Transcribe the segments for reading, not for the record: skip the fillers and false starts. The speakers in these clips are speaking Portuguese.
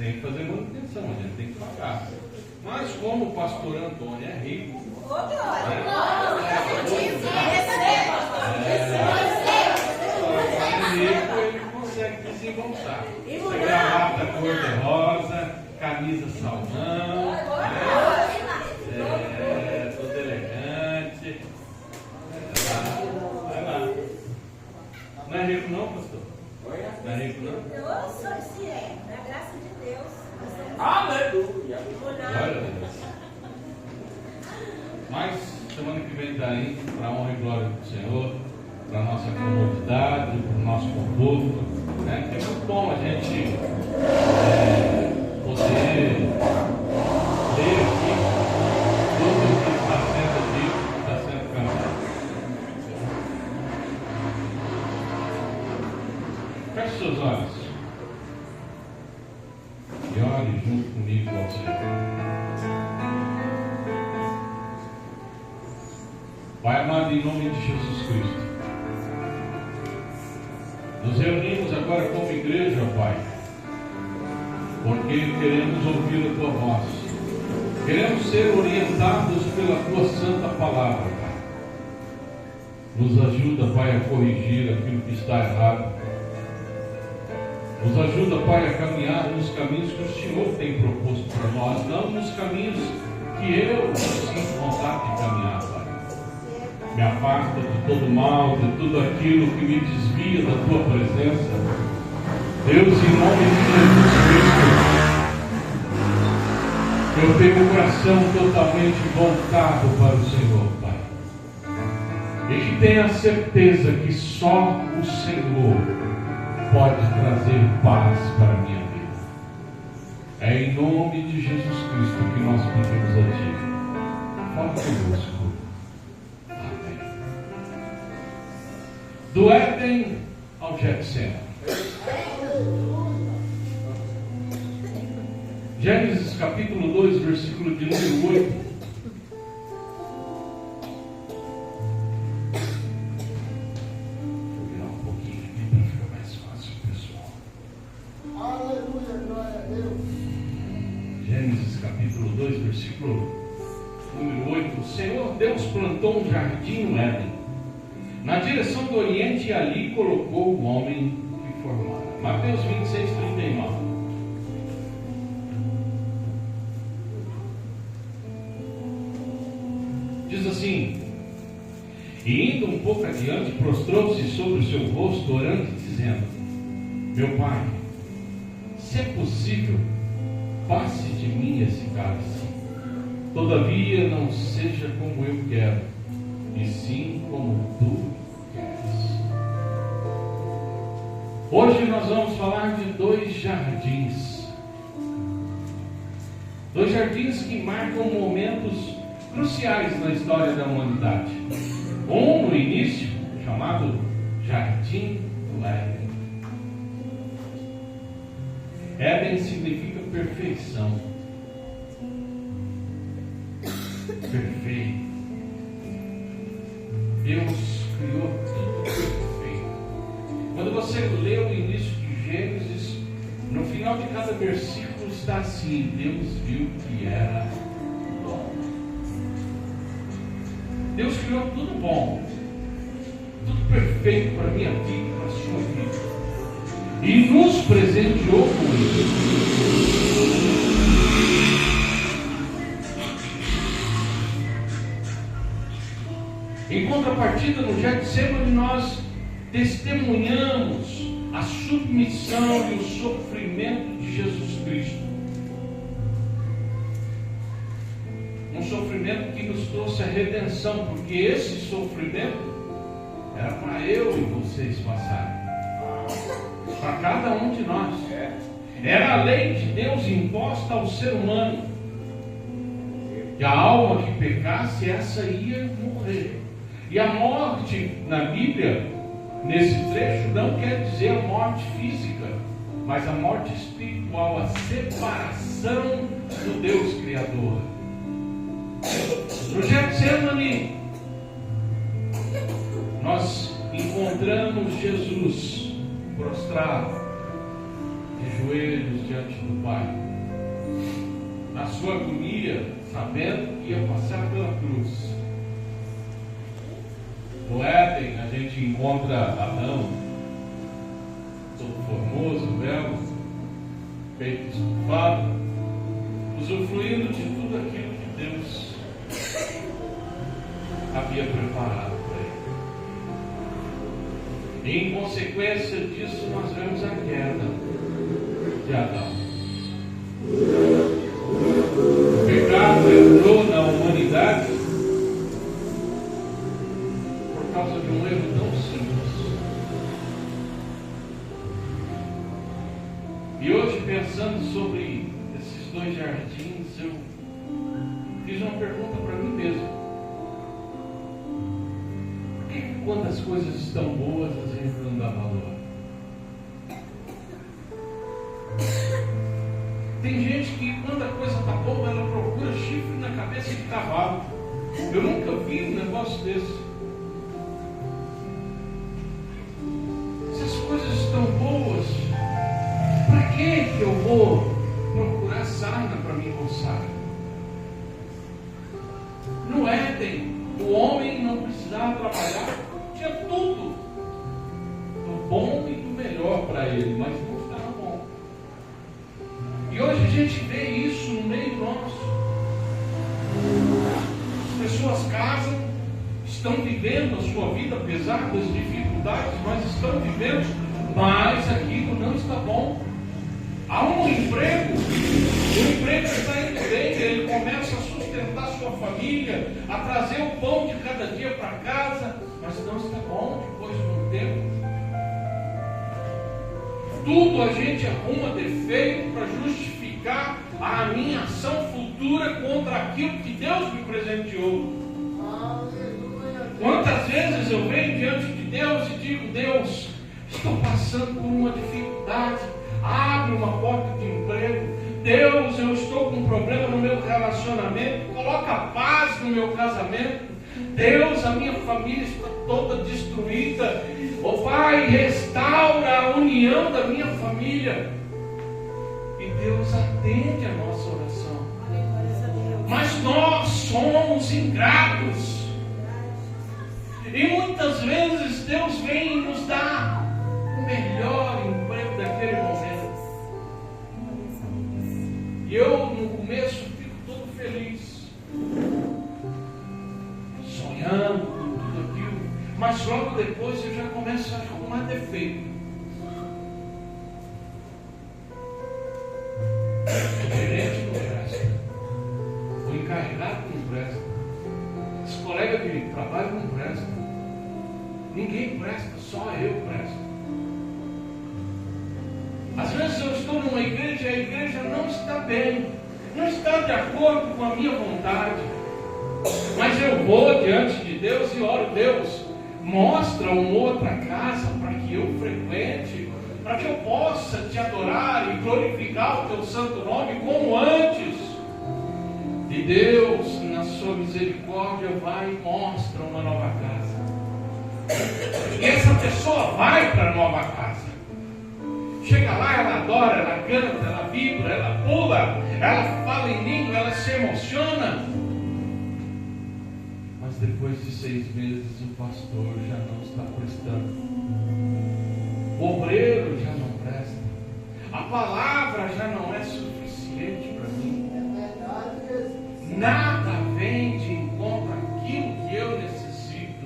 tem que fazer manutenção, a gente tem que pagar. Mas como o pastor Antônio é rico, ele consegue desembolsar. Gravata cor-de-rosa, camisa salmão, tudo elegante. Vai lá. Não é rico não, pastor? Não é rico não? Eu sou, se é, na graça de Deus. Aleluia! Glória a Deus. Mas semana que vem está indo para a honra e glória do Senhor, para a nossa comodidade, para o nosso conforto. Né? É muito bom a gente poder ler aqui tudo o que está sendo dito, está sendo cantado. Feche seus olhos e ore junto comigo ao Senhor. Pai amado, em nome de Jesus Cristo, nos reunimos agora como igreja, Pai, porque queremos ouvir a Tua voz, queremos ser orientados pela Tua santa palavra, Pai. Nos ajuda, Pai, a corrigir aquilo que está errado. Nos ajuda, Pai, a caminhar nos caminhos que o Senhor tem proposto para nós, não nos caminhos que eu sinto vontade de caminhar, Pai. Me afasta de todo mal, de tudo aquilo que me desvia da Tua presença. Deus, em nome de Jesus Cristo, eu tenho o coração totalmente voltado para o Senhor, Pai. E que tenha certeza que só o Senhor pode trazer paz para a minha vida. É em nome de Jesus Cristo que nós pedimos a Ti. Fala conosco. Do Éden ao Getsemane. Gênesis capítulo 2, versículo de número 8. Vou virar um pouquinho aqui para ficar mais fácil, pessoal. Aleluia, glória a Deus. Gênesis capítulo 2, versículo número 8. O Senhor Deus plantou um jardim no Éden, na direção do Oriente, e ali colocou o homem que formara. Mateus 26, 39. Diz assim: e indo um pouco adiante, prostrou-se sobre o seu rosto, orando e dizendo: meu Pai, se é possível, passe de mim esse cálice. Todavia não seja como eu quero, e sim como Tu queres. Hoje nós vamos falar de dois jardins. Dois jardins que marcam momentos cruciais na história da humanidade. Um no início, chamado Jardim do Éden. Éden significa perfeição. Perfeito. Deus criou tudo perfeito. Quando você lê o início de Gênesis, no final de cada versículo está assim: Deus viu que era bom. Deus criou tudo bom, tudo perfeito para a minha vida e para a sua vida, e nos presenteou com isso. Em contrapartida, no Getsemane, nós testemunhamos a submissão e o sofrimento de Jesus Cristo. Um sofrimento que nos trouxe a redenção, porque esse sofrimento era para eu e vocês passarem, para cada um de nós. Era a lei de Deus imposta ao ser humano, que a alma que pecasse, essa ia morrer. E a morte na Bíblia, nesse trecho, não quer dizer a morte física, mas a morte espiritual, a separação do Deus Criador. No Getsemane, nós encontramos Jesus prostrado, de joelhos diante do Pai, na sua agonia, sabendo que ia passar pela cruz. No Éden a gente encontra Adão, todo formoso, belo, peito estufado, usufruindo de tudo aquilo que Deus havia preparado para ele. E em consequência disso nós vemos a queda de Adão. O pecado entrou na humanidade por causa de um erro tão simples. E hoje, pensando sobre esses dois jardins, eu fiz uma pergunta para mim mesmo. Por que quando as coisas estão boas a gente não dá valor? Tem gente que quando a coisa está boa, ela procura chifre na cabeça de cavalo. Eu nunca vi um negócio desse. Se as coisas estão boas, para que eu vou procurar sarna para me coçar? No Éden, o homem não precisava trabalhar, tinha tudo, do bom e do melhor para ele, mas não estava bom. E hoje a gente vê isso no meio nosso. As pessoas casam, estão vivendo a sua vida apesar das dificuldades, mas estão vivendo, mas aquilo não está bom. Há um emprego, o emprego está indo bem, ele começa a sustentar sua família, a trazer o pão de cada dia para casa, mas não está bom depois de um tempo. Tudo a gente arruma defeito para justificar a minha ação futura contra aquilo que Deus me presenteou. Quantas vezes eu venho diante de Deus e digo: Deus, estou passando por uma dificuldade, abre uma porta de emprego. Deus, eu estou com um problema no meu relacionamento, coloca paz no meu casamento. Deus, a minha família está toda destruída. Oh Pai, restaura a união da minha família. E Deus atende a nossa oração. Mas nós somos ingratos. E muitas vezes Deus vem e nos dá o melhor emprego daquele momento. E eu, no começo, fico todo feliz, sonhando com tudo aquilo. Mas logo depois eu já começo a arrumar defeito. O gerente não presta. O encarregado não presta. Os colegas de trabalho não prestam. Ninguém presta, só eu presto. Às vezes eu estou numa igreja e a igreja não está bem, não está de acordo com a minha vontade. Mas eu vou diante de Deus e oro: Deus, mostra uma outra casa para que eu frequente, para que eu possa te adorar e glorificar o teu santo nome como antes. E Deus, na sua misericórdia, vai e mostra uma nova casa. E essa pessoa vai para a nova casa. Chega lá, ela adora, ela canta, ela vibra, ela pula, ela fala em língua, ela se emociona. Mas depois de 6 meses o pastor já não está prestando. O obreiro já não presta. A palavra já não é suficiente para mim. Nada vem de encontro àquilo que eu necessito.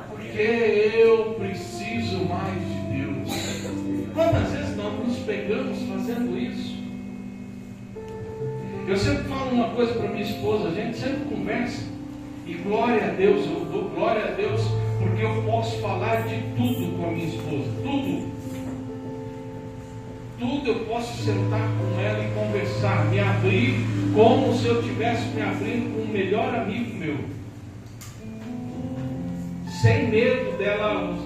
Porque eu preciso mais de Deus. Quantas vezes nós nos pegamos fazendo isso? Eu sempre falo uma coisa para minha esposa, a gente sempre conversa. E glória a Deus, eu dou glória a Deus, porque eu posso falar de tudo com a minha esposa. Tudo. Tudo eu posso sentar com ela e conversar, me abrir, como se eu estivesse me abrindo com o melhor amigo meu. Sem medo dela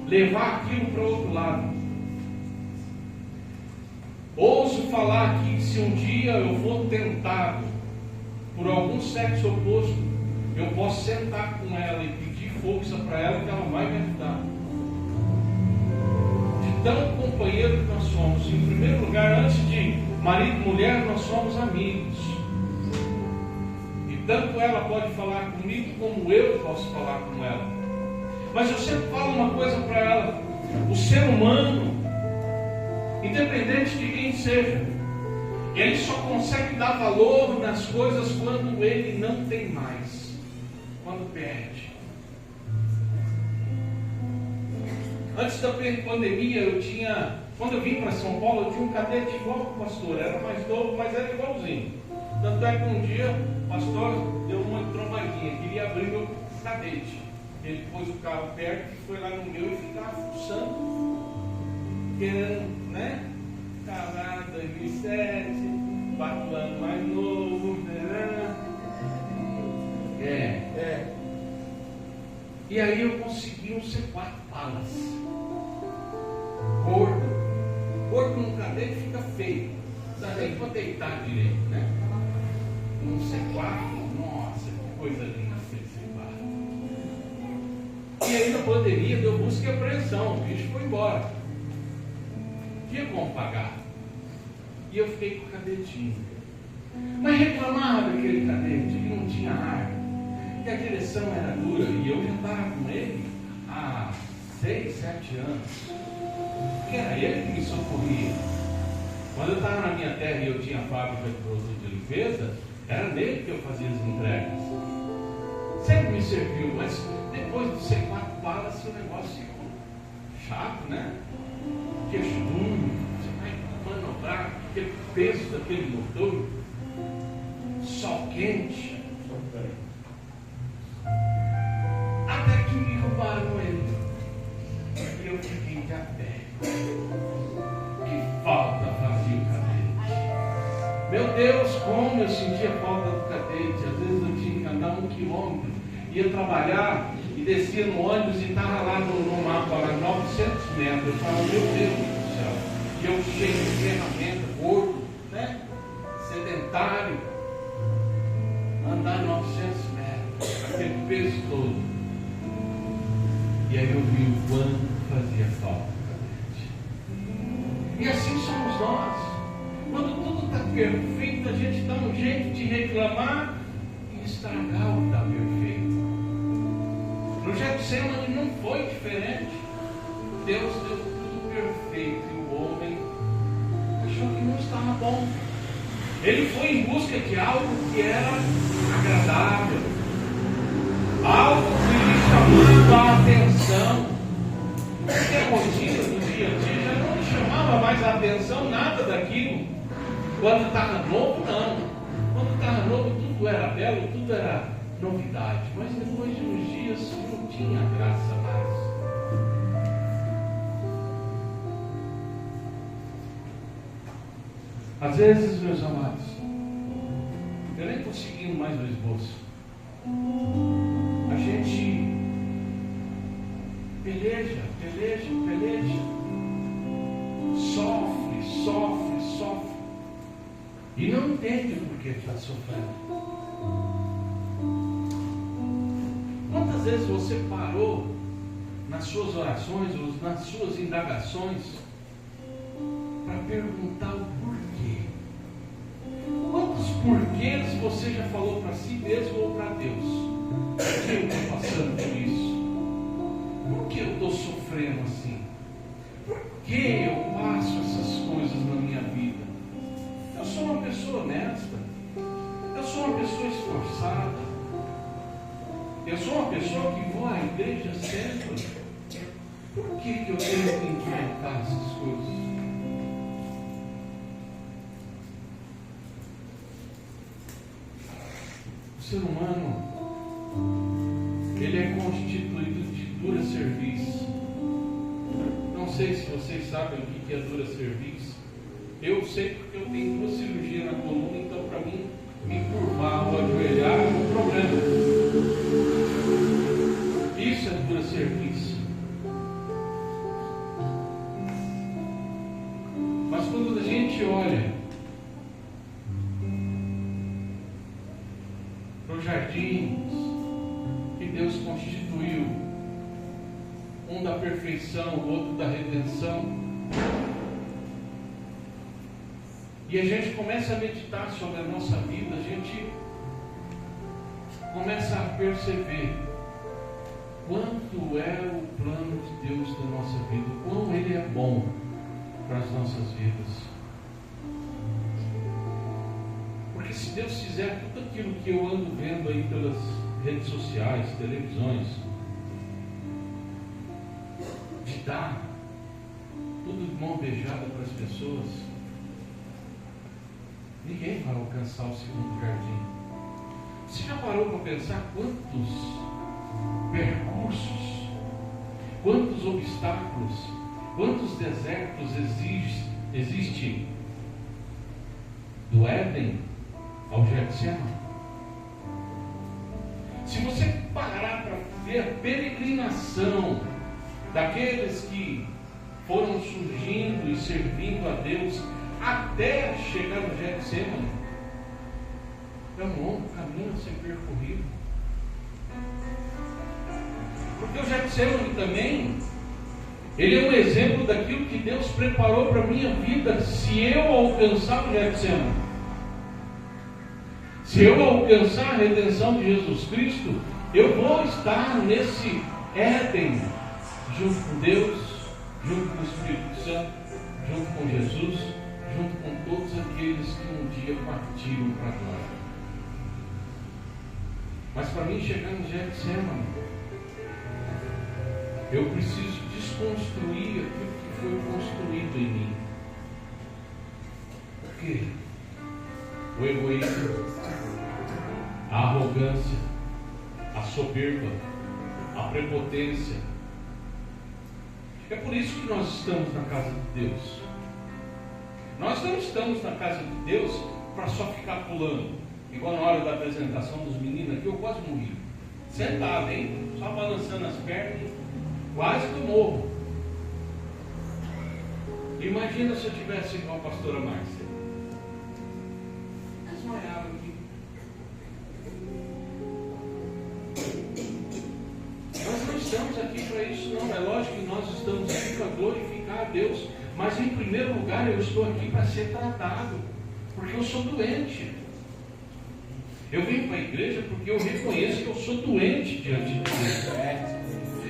levar aquilo para o outro lado. Ouso falar que se um dia eu for tentado por algum sexo oposto, eu posso sentar com ela e pedir força para ela, que ela vai me ajudar. De tão companheiro que nós somos. Em primeiro lugar, antes de marido e mulher, nós somos amigos. E tanto ela pode falar comigo, como eu posso falar com ela. Mas eu sempre falo uma coisa para ela: o ser humano, independente de quem seja, ele só consegue dar valor nas coisas quando ele não tem mais, quando perde. Antes da pandemia, quando eu vim para São Paulo, eu tinha um cadete igual o pastor, era mais novo, mas era igualzinho. Tanto é que um dia o pastor deu uma trombadinha, queria abrir meu cadete. Ele pôs o carro perto, foi lá no meu e ficava fuçando, querendo, né? Casar 2007, 4 anos mais novo, né? E aí eu consegui um C4 Palace. Gordo num cadete fica feio. Não dá nem para deitar direito, né? Um C4, nossa, que coisa linda esse C4. E aí na pandemia deu busca e apreensão, o bicho foi embora. Tinha como pagar. E eu fiquei com o cadetinho. Mas reclamava daquele cadete, que não tinha ar, que a direção era dura, e eu já estava com ele há 6, 7 anos. Porque era ele que me socorria. Quando eu estava na minha terra e eu tinha fábrica de produto de limpeza, era nele que eu fazia as entregas. Sempre me serviu, mas depois do C4 Palace o negócio ficou chato, né? Queixo duro, você vai manobrar aquele peso daquele motor, sol quente. Até que me roubaram ele. E eu fiquei de a pé. Que falta fazia o cadete. Meu Deus, como eu sentia falta do cadete. Às vezes eu tinha que andar 1 quilômetro. Ia trabalhar e descia no ônibus e estava lá no mapa, lá 900 metros. Eu falava, meu Deus do céu. E eu cheio de ferramenta, gordo, né? Sedentário. Andar 900 metros. Aquele peso todo. E aí eu vi o quanto fazia falta o cadete. E assim somos nós. Quando tudo está perfeito, a gente dá um jeito de reclamar e estragar o que está perfeito. No Getsemane não foi diferente. Deus deu tudo perfeito e o homem achou que não estava bom. Ele foi em busca de algo que era agradável, algo que lhe chamava a atenção. Porque a rotina do dia a dia já não lhe chamava mais a atenção nada daquilo. Quando estava novo, não. Quando estava novo, tudo era belo, tudo era novidade. Mas depois de uns dias não tinha graça mais. Às vezes, meus amados, eu nem estou seguindo mais o esboço. A gente peleja, sofre e não entende por que está sofrendo. Quantas vezes você parou nas suas orações ou nas suas indagações para perguntar o porquê? Quantos porquês você já falou para si mesmo ou para Deus? Por que eu estou passando por isso? Por que eu estou sofrendo assim? Por que eu passo essas coisas na minha vida? Eu sou uma pessoa honesta. Eu sou uma pessoa esforçada. Eu sou uma pessoa que vou à igreja sempre. Por que eu tenho que enfrentar essas coisas? O ser humano, ele é constituído de dura cerviz. Não sei se vocês sabem o que é dura cerviz. Eu sei porque eu tenho 2 cirurgias na coluna, então para mim me curvar ou ajoelhar é um problema. Isso é dura cerviz. Mas quando a gente olha para os jardins que Deus constituiu, um da perfeição, o outro da redenção, e a gente começa a meditar sobre a nossa vida, a gente começa a perceber quanto é o plano de Deus na nossa vida, quão Ele é bom para as nossas vidas. Porque se Deus fizer tudo aquilo que eu ando vendo aí pelas redes sociais, televisões, de dar tudo de mão beijada para as pessoas, ninguém vai alcançar o segundo jardim. Você já parou para pensar quantos percursos, quantos obstáculos, quantos desertos existem do Éden ao Getsemane? Se você parar para ver a peregrinação daqueles que foram surgindo e servindo a Deus até chegar no Getsemane, é um longo caminho a ser percorrido. Porque o Getsemane também, ele é um exemplo daquilo que Deus preparou para a minha vida. Se eu alcançar o Getsemane, se eu alcançar a redenção de Jesus Cristo, eu vou estar nesse Éden, junto com Deus, junto com o Espírito Santo, junto com Jesus, junto com todos aqueles que um dia partiram para a glória. Mas para mim chegar no Getsemane, eu preciso desconstruir aquilo que foi construído em mim. Por quê? O egoísmo, a arrogância, a soberba, a prepotência. É por isso que nós estamos na casa de Deus. Nós não estamos na casa de Deus para só ficar pulando. Igual na hora da apresentação dos meninos aqui, eu quase morri. Sentado, hein? Só balançando as pernas, quase que morro. Imagina se eu tivesse igual a pastora Márcia. Desmaiava aqui. Nós não estamos aqui para isso, não. É lógico que nós estamos aqui para glorificar a Deus. Mas em primeiro lugar eu estou aqui para ser tratado. Porque eu sou doente. Eu venho para a igreja porque eu reconheço que eu sou doente diante de Deus.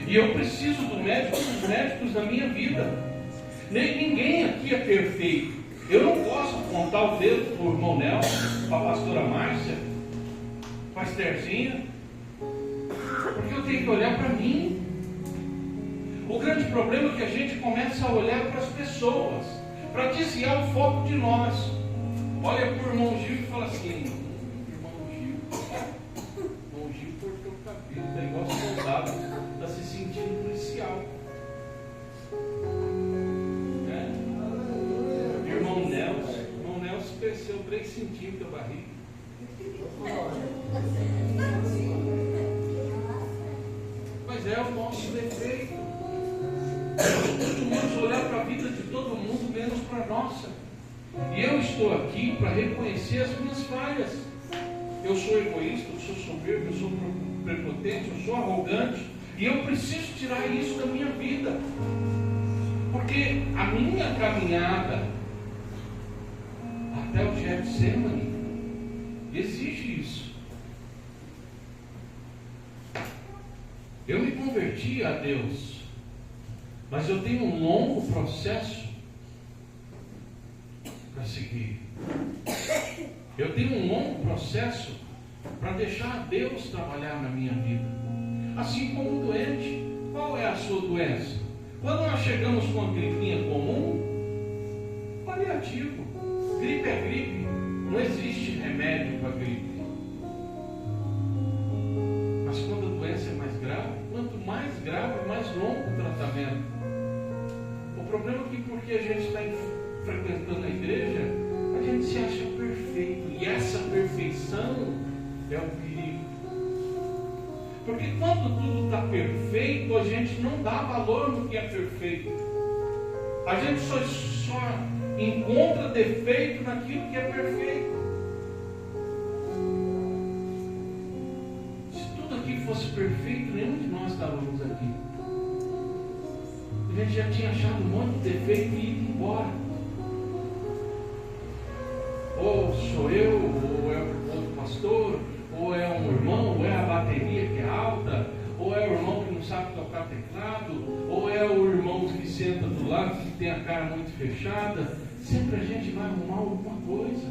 E eu preciso do médico, dos médicos da minha vida. Ninguém aqui é perfeito. Eu não posso apontar o dedo para o irmão Nelson, para a pastora Márcia, para a Estherzinha, porque eu tenho que olhar para mim. O grande problema é que a gente começa a olhar para as pessoas, para desviar o foco de nós. Olha para o irmão Gil e fala assim: irmão Gil cortou o cabelo, está igual soldado, está se sentindo policial. Irmão Nelson cresceu 3 centímetros a barriga. Mas é o nosso defeito. Nós costumamos olhar para a vida de todo mundo menos para a nossa. E eu estou aqui para reconhecer as minhas falhas. Eu sou egoísta, eu sou soberbo, eu sou prepotente, eu sou arrogante. E eu preciso tirar isso da minha vida. Porque a minha caminhada até o Getsemane exige isso. Eu me converti a Deus, mas eu tenho um longo processo para seguir. Eu tenho um longo processo para deixar Deus trabalhar na minha vida. Assim como o doente. Qual é a sua doença? Quando nós chegamos com a gripinha comum, paliativo. Gripe é gripe. Não existe remédio para gripe. Mas quando a doença é mais grave, quanto mais grave, mais longo o tratamento. O problema é que porque a gente está frequentando a igreja, a gente se acha perfeito. E essa perfeição é o perigo. Porque quando tudo está perfeito, a gente não dá valor no que é perfeito. A gente só encontra defeito naquilo que é perfeito. Se tudo aqui fosse perfeito, nenhum de nós estávamos aqui. A gente já tinha achado um monte de defeito e ido embora. ou sou eu, ou é o outro pastor, ou é um irmão, ou é a bateria que é alta, ou é o irmão que não sabe tocar teclado, ou é o irmão que senta do lado que tem a cara muito fechada. Sempre a gente vai arrumar alguma coisa.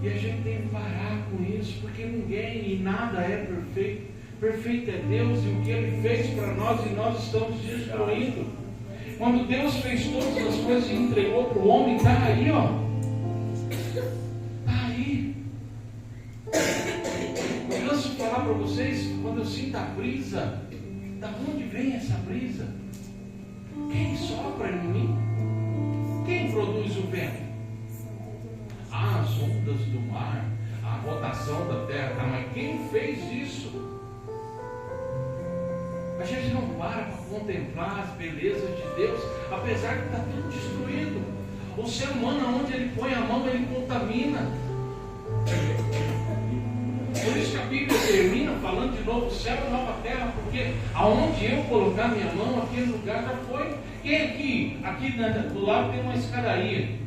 E a gente tem que parar com isso, porque ninguém e nada é perfeito. Perfeito é Deus e o que Ele fez para nós, e nós estamos destruindo. Quando Deus fez todas as coisas e entregou para o homem, está aí, ó. Está aí. Eu canso de falar para vocês, quando eu sinto a brisa, da onde vem essa brisa? Quem sopra em mim? Quem produz o vento? As ondas do mar, a rotação da terra, mas quem fez isso? A gente não para contemplar as belezas de Deus, apesar de estar tudo destruído. O ser humano, onde ele põe a mão, ele contamina. Por isso que a Bíblia termina falando de novo céu e nova terra, porque aonde eu colocar minha mão, aquele lugar já foi. Quem aqui do lado tem uma escadaria.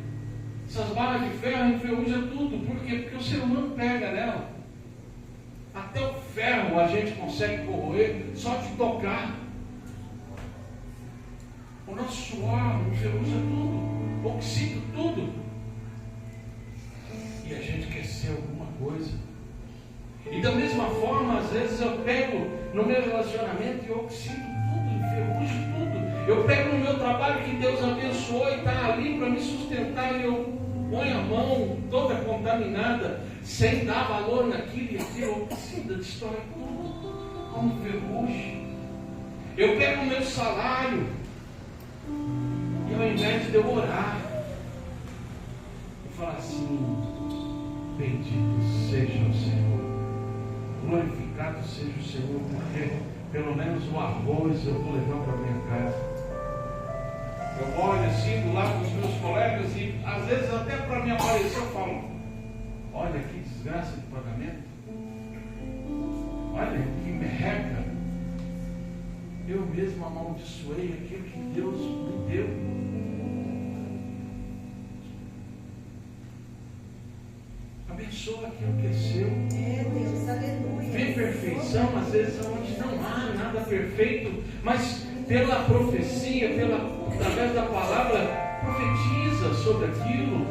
Essas barras de ferro enferrujam tudo. Por quê? Porque o ser humano pega nela. Até o ferro a gente consegue corroer só de tocar. O nosso suor enferruja tudo, oxida tudo. E a gente quer ser alguma coisa. E da mesma forma, às vezes eu pego no meu relacionamento e oxido tudo, enferrujo tudo. Eu pego no meu trabalho que Deus abençoou e está ali para me sustentar, e eu ponho a mão toda contaminada, sem dar valor naquilo, e aquilo oxida, destrói tudo, como ferrugem. Eu pego o meu salário, e ao invés de eu orar, eu falo assim: bendito seja o Senhor, glorificado seja o Senhor, porque pelo menos o arroz eu vou levar para minha casa. Eu olho assim do lado dos meus colegas e às vezes até para me aparecer eu falo: olha que desgraça de pagamento, olha que merreca. Eu mesmo amaldiçoei aquilo que Deus me deu. Abençoa aquilo que é seu. Deus, aleluia. Vê perfeição, às vezes, onde não há nada perfeito, mas pela profecia, através da palavra, profetiza sobre aquilo.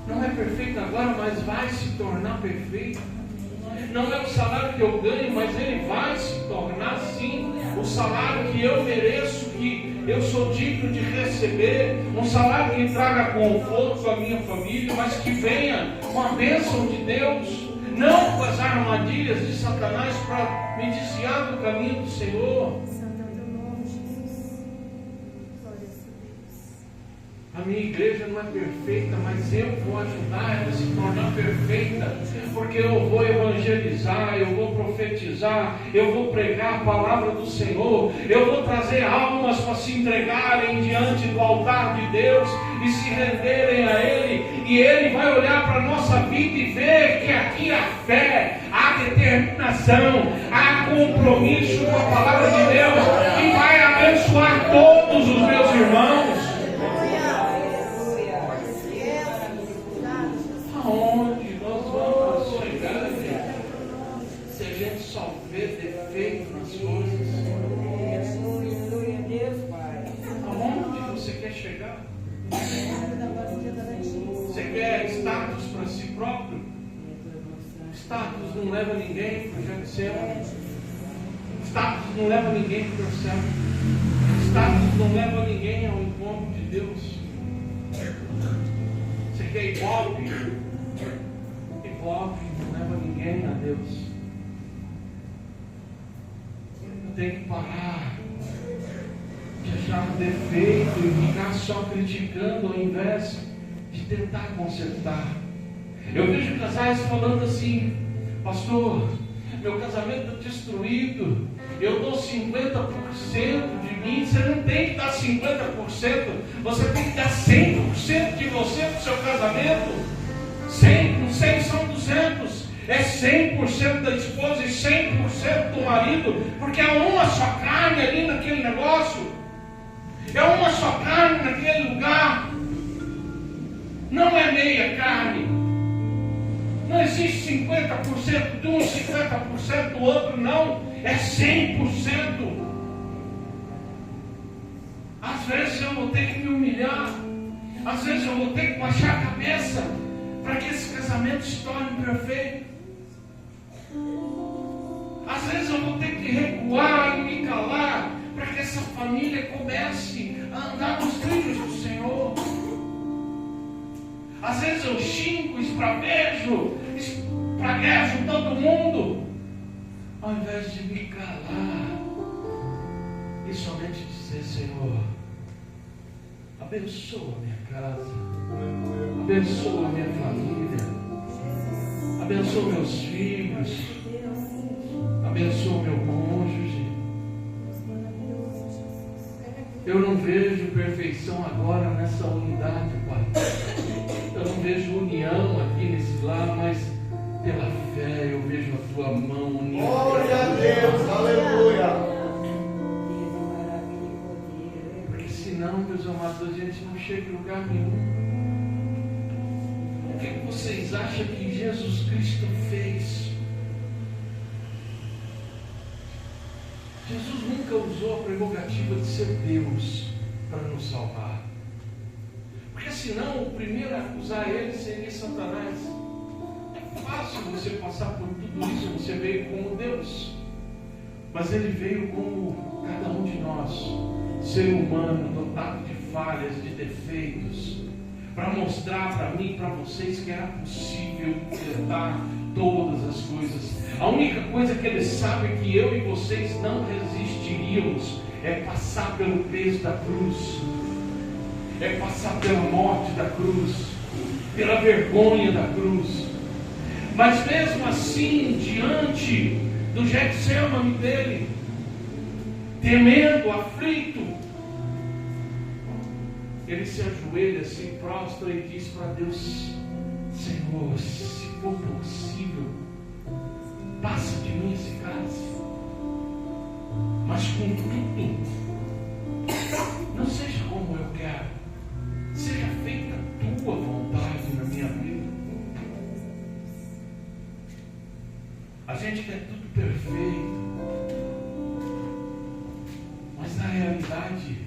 Não é perfeito agora, mas vai se tornar perfeito. Não é o salário que eu ganho, mas ele vai se tornar sim o salário que eu mereço, que eu sou digno de receber. Um salário que traga conforto à minha família, mas que venha com a bênção de Deus, não com as armadilhas de Satanás para me desviar do caminho do Senhor. A minha igreja não é perfeita, mas eu vou ajudar ela a se tornar perfeita, porque eu vou evangelizar, eu vou profetizar, eu vou pregar a palavra do Senhor, eu vou trazer almas para se entregarem diante do altar de Deus e se renderem a Ele, e Ele vai olhar para a nossa vida e ver que aqui há fé, há determinação, há compromisso com a palavra de Deus, e vai abençoar todos os meus irmãos. Aonde nós vamos chegar, se a gente só vê defeito nas coisas? Aonde você quer chegar? Você quer status para si próprio? Status não leva ninguém para o céu. Status não leva ninguém para o céu. Status não leva ninguém ao encontro de Deus. Você quer ibope? Ibope não leva ninguém a Deus. Tem que parar de achar um defeito e ficar só criticando ao invés de tentar consertar. Eu vejo casais falando assim: pastor, meu casamento está destruído, eu dou 50% de mim. Você não tem que dar 50%, você tem que dar 100% de você para o seu casamento. 100, com 100 são 200. É 100% da esposa e 100% do marido, porque é uma só carne ali naquele negócio, é uma só carne naquele lugar. Não é meia carne. Não existe 50% de um, 50% do outro, não. É 100%. Às vezes eu vou ter que me humilhar. Às vezes eu vou ter que baixar a cabeça para que esse casamento se torne perfeito. Às vezes eu vou ter que recuar e me calar para que essa família comece a andar nos trilhos do Senhor. Às vezes eu xingo, espraguejo todo mundo, ao invés de me calar e somente dizer: Senhor, abençoa a minha casa, abençoa a minha família, abençoa meus filhos, abençoa meu cônjuge. Eu não vejo perfeição agora nessa unidade, Pai. Eu não vejo união aqui nesse lar, mas pela fé eu vejo a tua mão unida. Glória a Deus, aleluia. Porque senão, meus amados, a gente não chega em lugar nenhum. O que vocês acham que Jesus Cristo fez? Jesus nunca usou a prerrogativa de ser Deus para nos salvar. Porque senão o primeiro a acusar ele seria Satanás. É fácil você passar por tudo isso, você veio como Deus. Mas ele veio como cada um de nós, ser humano, dotado de falhas, de defeitos, para mostrar para mim e para vocês que era possível tentar todas as coisas. A única coisa que ele sabe é que eu e vocês não resistiríamos é passar pelo peso da cruz, é passar pela morte da cruz, pela vergonha da cruz. Mas mesmo assim, diante do Getsemane dele, temendo, aflito, ele se ajoelha, se prostra e diz para Deus: Senhor, se for possível, passa de mim esse cálice, mas contudo, não seja como eu quero, seja feita a tua vontade na minha vida. A gente quer tudo perfeito, mas na realidade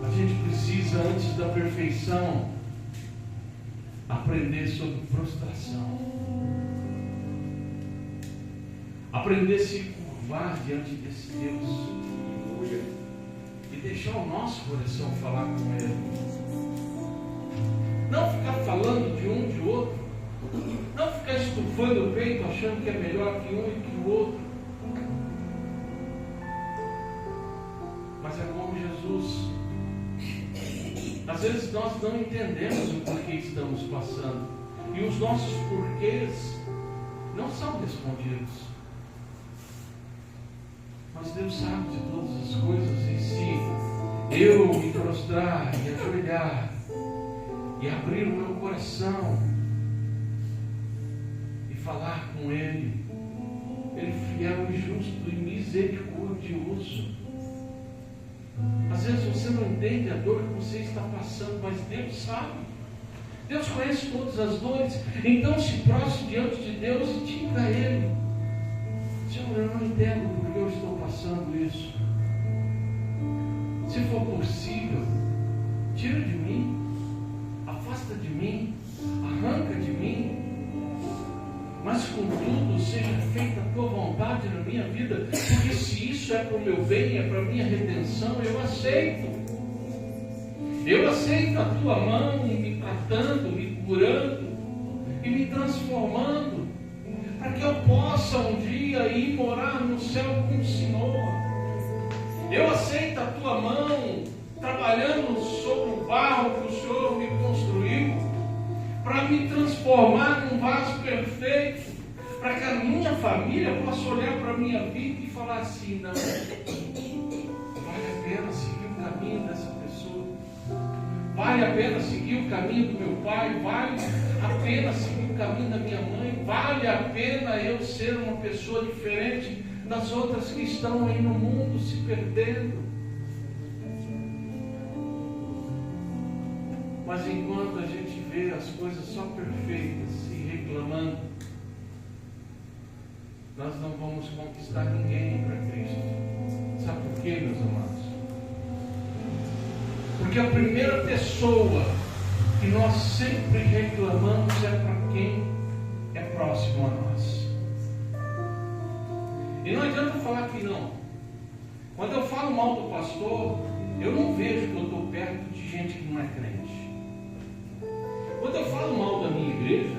a gente precisa, antes da perfeição, aprender sobre prostração, aprender a se curvar diante desse Deus e deixar o nosso coração falar com Ele. Não ficar falando de um de outro, não ficar estufando o peito achando que é melhor que um e que o outro. Mas é como Jesus. Às vezes nós não entendemos o porquê estamos passando, e os nossos porquês não são respondidos. Mas Deus sabe de todas as coisas, e se eu me prostrar e ajoelhar e abrir o meu coração e falar com Ele, Ele é fiel e justo e misericordioso. Às vezes você não entende a dor que você está passando, mas Deus sabe. Deus conhece todas as dores. Então se prostre diante de Deus e diga a Ele: Senhor, eu não entendo porque eu estou passando isso. Se for possível, tira de mim, afasta de mim, arranca de mim. Mas contudo, seja feita a tua vontade na minha vida, porque se isso é para o meu bem, é para a minha redenção, eu aceito. Eu aceito a tua mão me tratando, me curando e me transformando, para que eu possa um dia ir morar no céu com o Senhor. Eu aceito a tua mão trabalhando sobre o barro que o Senhor me construiu, para me transformar num vaso perfeito, para que a minha família possa olhar para a minha vida e falar assim: não, vale a pena seguir o caminho dessa pessoa, vale a pena seguir o caminho do meu pai, vale a pena seguir o caminho da minha mãe, vale a pena eu ser uma pessoa diferente das outras que estão aí no mundo se perdendo. Mas enquanto a gente vê as coisas só perfeitas e reclamando, nós não vamos conquistar ninguém para Cristo. Sabe por quê, meus amados? Porque a primeira pessoa que nós sempre reclamamos é para quem é próximo a nós. E não adianta falar que não. Quando eu falo mal do pastor, eu não vejo que eu estou perto de gente que não é crente. Quando eu falo mal da minha igreja,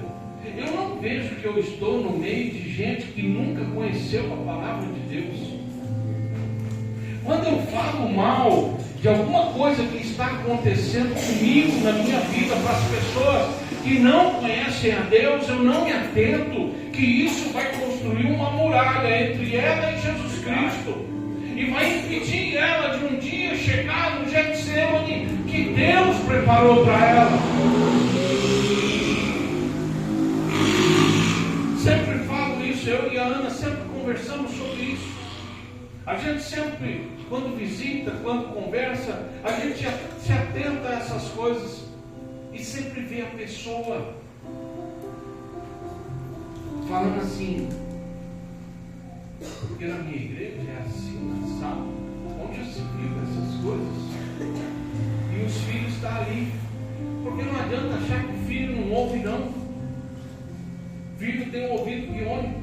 eu não vejo que eu estou no meio de gente que nunca conheceu a palavra de Deus. Quando eu falo mal de alguma coisa que está acontecendo comigo na minha vida, para as pessoas que não conhecem a Deus, eu não me atento que isso vai construir uma muralha entre ela e Jesus Cristo, e vai impedir ela de um dia chegar no Getsemane que Deus preparou para ela. Sempre falo isso, eu e a Ana sempre conversamos sobre isso. A gente sempre, quando visita, quando conversa, a gente se atenta a essas coisas e sempre vê a pessoa falando assim: porque na minha igreja é assim, sabe? Onde já se viu essas coisas? E os filhos estão ali. Porque não adianta achar que o filho não ouve, não. O filho tem um ouvido biônico.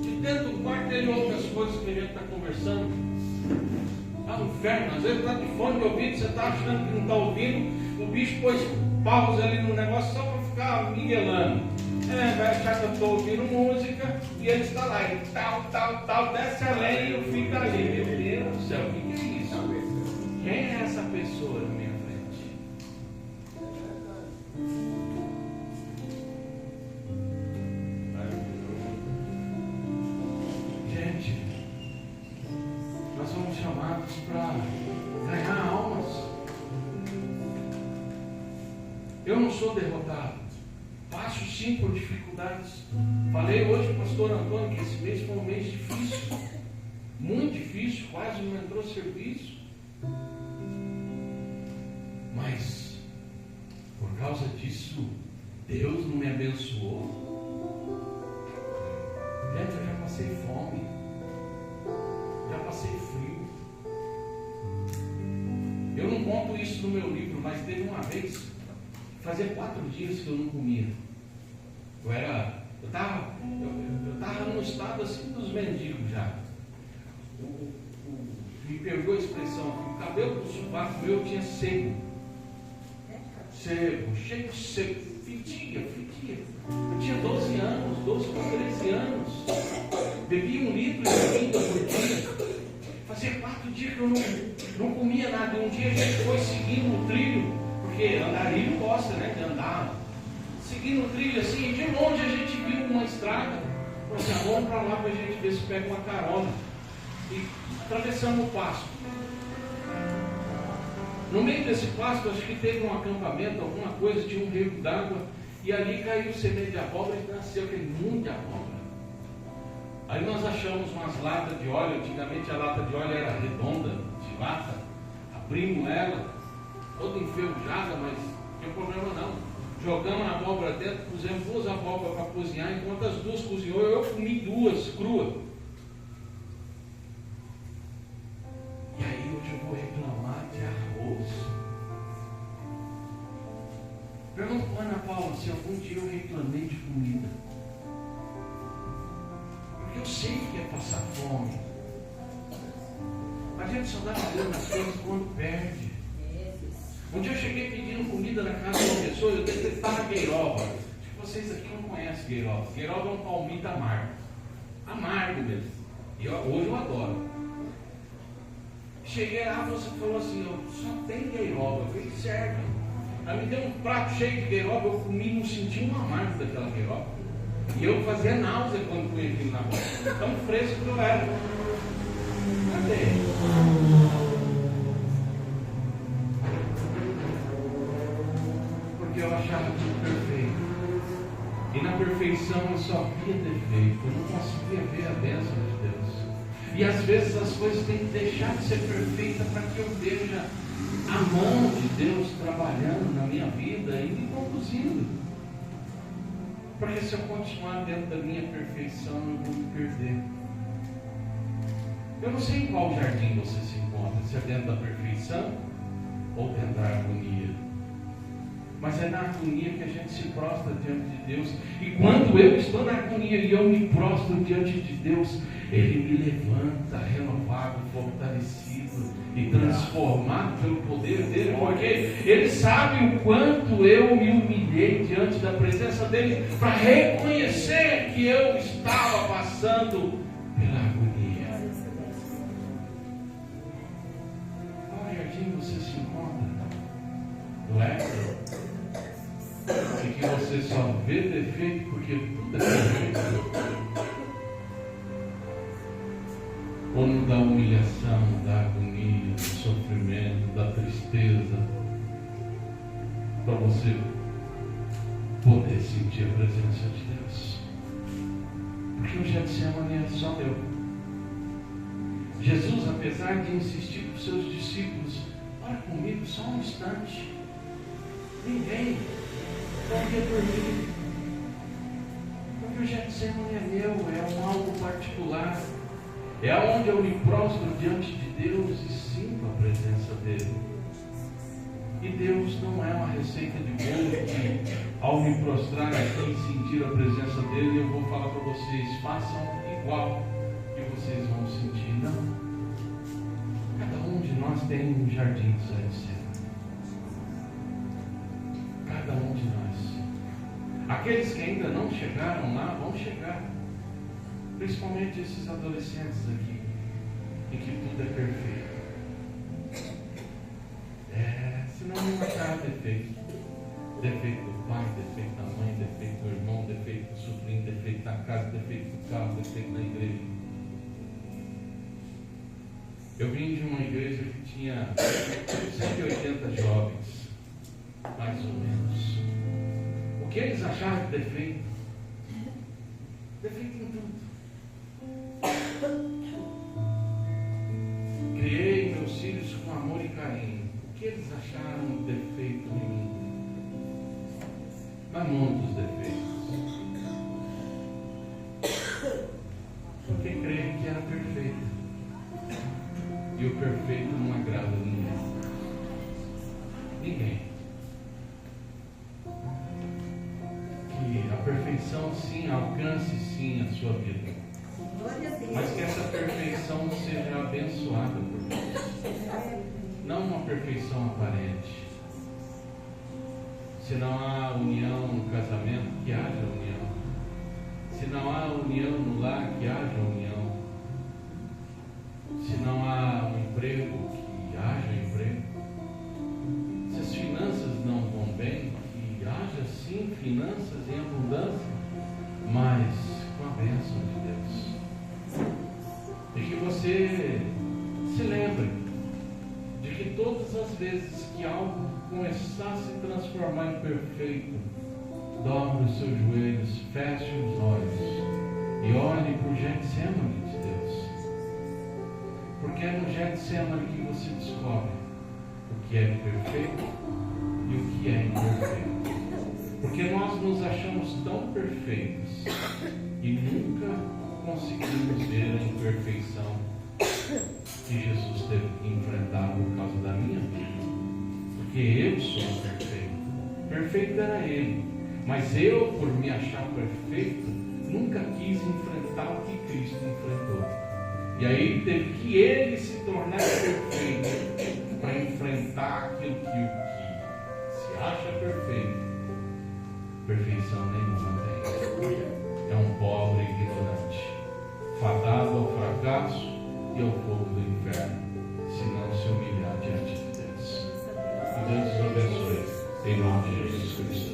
De dentro do quarto ele ouve as coisas que a gente está conversando. Está no inferno, às vezes está de fone de ouvido, você está achando que não está ouvindo. O bicho pôs pausa ali no negócio só para ficar miguelando. Vai achar que eu estou ouvindo música e ele está lá, e tal, desce a lenha e eu fico ali. Meu Deus do céu, o que é isso? Quem é essa pessoa na minha frente? Gente, nós somos chamados para ganhar almas. Eu não sou derrotado. Passo sim por dificuldades. Falei hoje para o pastor Antônio que esse mês foi um mês difícil, muito difícil, quase não entrou serviço. Mas por causa disso Deus não me abençoou. Gente, eu já passei fome, já passei frio. Eu não conto isso no meu livro, mas teve uma vez, fazia 4 dias que eu não comia. Eu estava no estado assim dos mendigos já. Me perdoa a expressão, o cabelo do sovaco meu tinha seco, cheio de seco, fedia. Eu tinha 12 para 13 anos, bebi 1 litro de vinho por dia. Fazia 4 dias que eu não comia nada. Um dia a gente foi seguindo o trilho, porque andarilho gosta, né, de andar. Seguindo o trilho assim, e de longe a gente viu uma estrada. Falei assim: vamos para lá para a gente ver se pega uma carona. E atravessamos o pasto. No meio desse pasto, acho que teve um acampamento, alguma coisa, tinha um rio d'água. E ali caiu semente de abóbora e nasceu aquele mundo de abóbora. Aí nós achamos umas latas de óleo. Antigamente a lata de óleo era redonda, de lata. Abrimos ela, toda enferrujada, mas não tinha problema não. Jogamos a abóbora dentro, pusemos 2 abóboras para cozinhar. Enquanto as 2 cozinhou, eu comi 2 cruas. E aí hoje eu vou reclamar de arroz. Pergunto para Ana Paula se algum dia eu reclamei de comida. Porque eu sei que é passar fome. A gente só dá valor nas coisas quando perde. Um dia eu cheguei pedindo comida na casa de uma pessoa, eu detestava gueiroba. Acho que vocês aqui não conhecem gueiroba. Gueiroba é um palmito amargo. Amargo mesmo. E hoje eu adoro. Cheguei lá, você falou assim: só tem gueiroba. Eu falei: serve. Aí me deu um prato cheio de gueiroba, eu comi, não senti um amargo daquela gueiroba. E eu fazia náusea quando punha aquilo na boca. Tão fresco que eu era. Cadê? Eu achava tudo perfeito, e na perfeição eu só via defeito, eu não conseguia ver a bênção de Deus. E às vezes as coisas têm que deixar de ser perfeitas para que eu veja a mão de Deus trabalhando na minha vida e me conduzindo. Porque se eu continuar dentro da minha perfeição, eu vou me perder. Eu não sei em qual jardim você se encontra, se é dentro da perfeição ou dentro da harmonia. Mas é na harmonia que a gente se prostra diante de Deus. E quando eu estou na harmonia e eu me prostro diante de Deus, Ele me levanta renovado, fortalecido e transformado pelo poder dEle. Porque Ele sabe o quanto eu me humilhei diante da presença dEle para reconhecer que eu estava passando pela agonia. Qual jardim você se encontra? No Éden? E que você só vê defeito porque tudo é perfeito? Ou no da humilhação, da agonia, do sofrimento, da tristeza, para você poder sentir a presença de Deus? Porque o Getsemane é só eu. Jesus, apesar de insistir com os seus discípulos, ora comigo só um instante. Ninguém pode dormir. Porque o Getsemane é meu, é algo particular. É onde eu me prostro diante de Deus e sinto a presença dEle. E Deus não é uma receita de bolo que, ao me prostrar aqui e sentir a presença dEle, eu vou falar para vocês, façam igual que vocês vão sentir. Não. Cada um de nós tem um jardim de Getsemane. Cada um de nós. Aqueles que ainda não chegaram lá, vão chegar. Principalmente esses adolescentes aqui, em que tudo é perfeito. Senão não achar defeito. Defeito do pai, defeito da mãe, defeito do irmão, defeito do sobrinho, defeito na casa, defeito do carro, defeito na igreja. Eu vim de uma igreja que tinha 180 jovens, mais ou menos. O que eles acharam de defeito? Defeito em tudo. Criei meus filhos com amor e carinho. O que eles acharam de defeito em mim? Mas muitos defeitos. Porque creio que era perfeito. E o perfeito não agrada ninguém. Ninguém. Que a perfeição sim alcance sim a sua vida. Mas que essa perfeição seja abençoada por Deus. Não uma perfeição aparente. Se não há união no casamento, que haja união. Se não há união no lar, que haja união. Se não há um emprego, que haja emprego. Se as finanças não vão bem, que haja sim finanças em abundância, mas com a bênção de Deus. E que você se lembre de que todas as vezes que algo começar a se transformar em perfeito, dobre os seus joelhos, feche os olhos e olhe para o Getsemane de Deus. Porque é no Getsemane que você descobre o que é perfeito e o que é imperfeito. Porque nós nos achamos tão perfeitos e nunca conseguimos ver a imperfeição que Jesus teve que enfrentar por causa da minha vida. Porque eu sou perfeito. Perfeito era Ele. Mas eu, por me achar perfeito, nunca quis enfrentar o que Cristo enfrentou. E aí teve que Ele se tornar perfeito para enfrentar aquilo que o que se acha perfeito, perfeição nenhuma tem. É um pobre ignorante, fadado ao fracasso e ao fogo do inferno, se não se humilhar diante de Deus. Que Deus os abençoe, em nome de Jesus Cristo.